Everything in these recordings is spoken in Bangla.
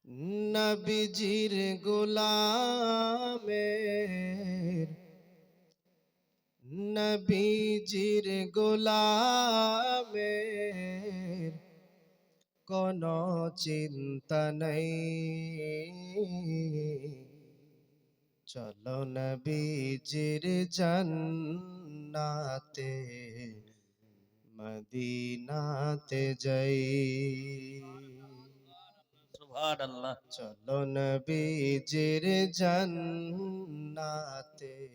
নবীজির গোলামের নবীজির গোলামের কোনো চিন্তা নাই। চলো নবীজির জান্নাতে মদিনাতে যাই। সুবহানাল্লাহ। চলো নবীজির জান্নাতে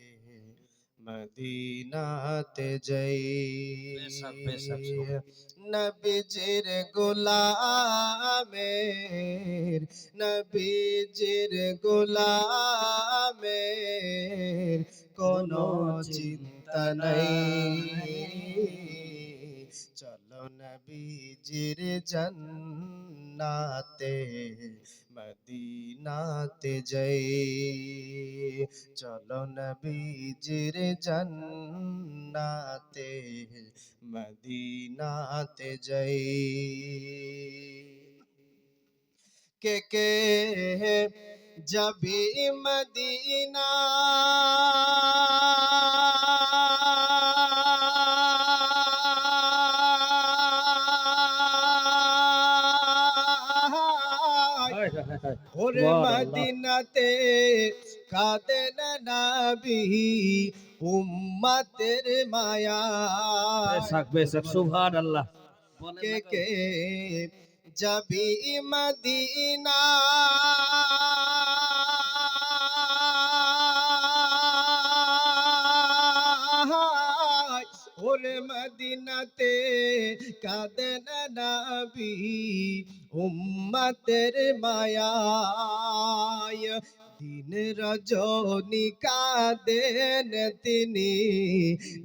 মদিনাতে যাই। বেশক বেশক। নবীজির গোলামের নবীজির গোলামের কোনো চিন্তা নাই। চলো নবীজির জান্নাতে মদিনাতে যাই। চলো নবীজির জান্নাতে মদিনাতে যাই। কে কে যাবি মদিনা ওরে মদিনাতে কাঁদেন নবী উম্মতের মায়া। বেশক বেশক সুবহানাল্লাহ। কে কে যাবি মদিনা ওরে মদিনাতে কাঁদেন নবী উম্মতের মায়ায়। দিন রজনী কাঁদেন তিনি,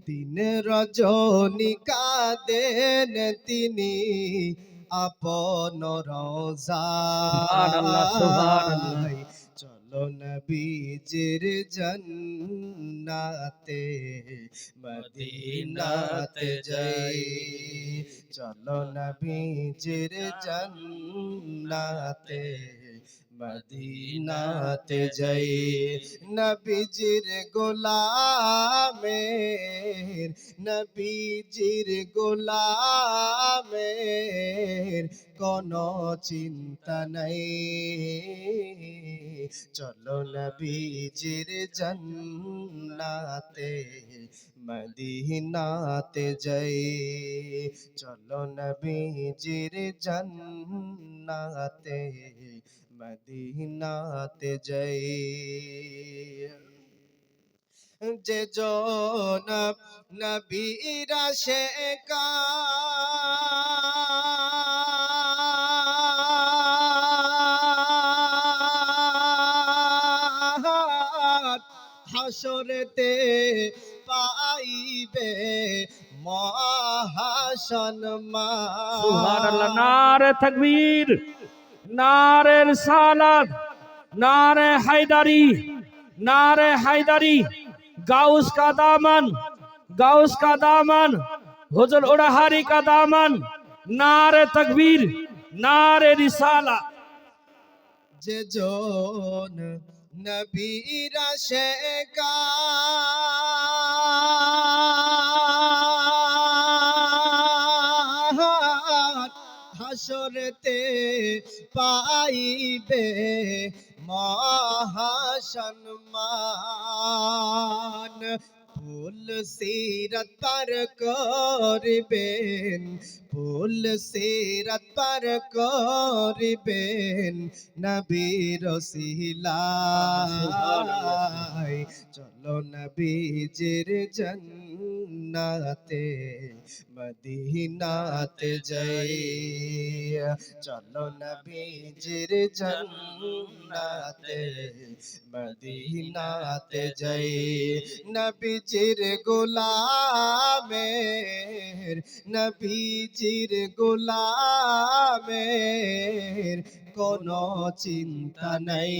দিন রজনী কাঁদেন তিনি আপন সুবহানাল্লাহ সুবহানাল্লাহ। রোজায়। চলো নবীজির জান্নাতে মদিনাতে যাই। চলো নবীজির জান্নাতে মদিনাতে যাই। নবীজির গোলামের নবীজির গোলামের কোনো চিন্তা নাই। চলো নবীজির জান্নাতে মদিনাতে যাই। চলো নবীজির জান্নাতে মদিনাতে যাই। যে জন নবীর আশিকা হাসরেতে পাইবে মহাসম্মান। সুবহানাল্লাহ। নারে তাকবীর, নারে রিসালাত, নারে হায়দারি, नारे हैदरी। गाउस का दामन, गाउस का दामन, हुजूर उड़हारी का दामन। नारे तकबीर, नारे रिसाला। যে জন নবীর আশিকা হাসরেতে পাইবে মহাসম্মান। ফুল সিরাত পার করিবেন, ফুল সিরাত পার করিবেন নবীর ওসিলায়। চলো নবীজির জান্নাতে মদিনাতে যাই। চলো নবীজির জান্নাতে মদিনাতে যাই। নবীজির গোলামের নবীজির গোলামের কোনো চিন্তা নাই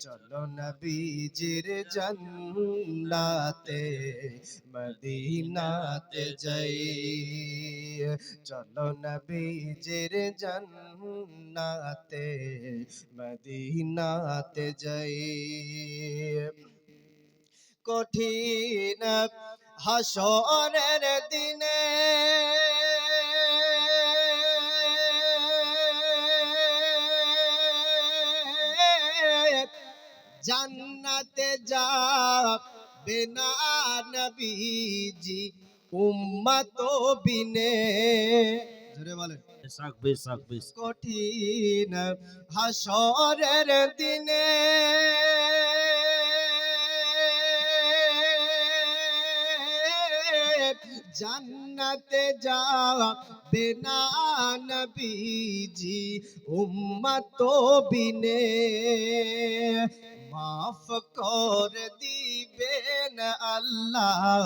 চলো নবীজির জান্নাতে মদিনাতে যাই চলো নবীজির জান্নাতে মদিনাতে যাই কঠিন হাসরের দিনে জান্নাতে যাবে না নবীজি উম্মত বিনে জোরে বলেন কঠিন হাসরের দিনে জান্নাতে যাবে না নবীজি উম্মত বিনে মাফ করে দিবেন আল্লাহ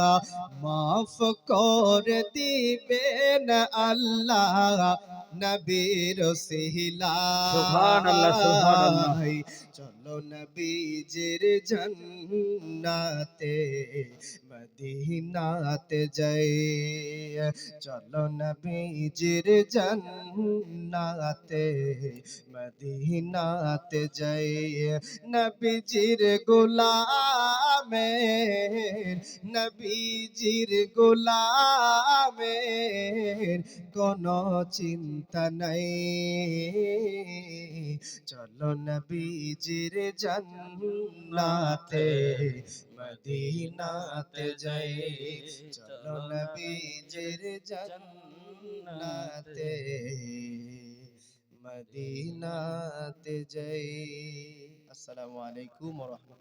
মাফ করে দিবেন আল্লাহ নবীর সুবহানাল্লাহ, সুবহানাল্লাহ। সিলাই চলো নবীজির জান্নাতে মদিনাতে যাই চলো নবীজির জান্নাতে মদিনাতে যাই নবীজির গোলামের নবীজির গোলামের কোনো চিন্তা নাই চলো নবীজির জান্নাতে মদিনাতে যাই চলো নবীজির জান্নাতে মদিনাতে যাই আসসালামু আলাইকুম ওয়া রাহমাতুল্লাহ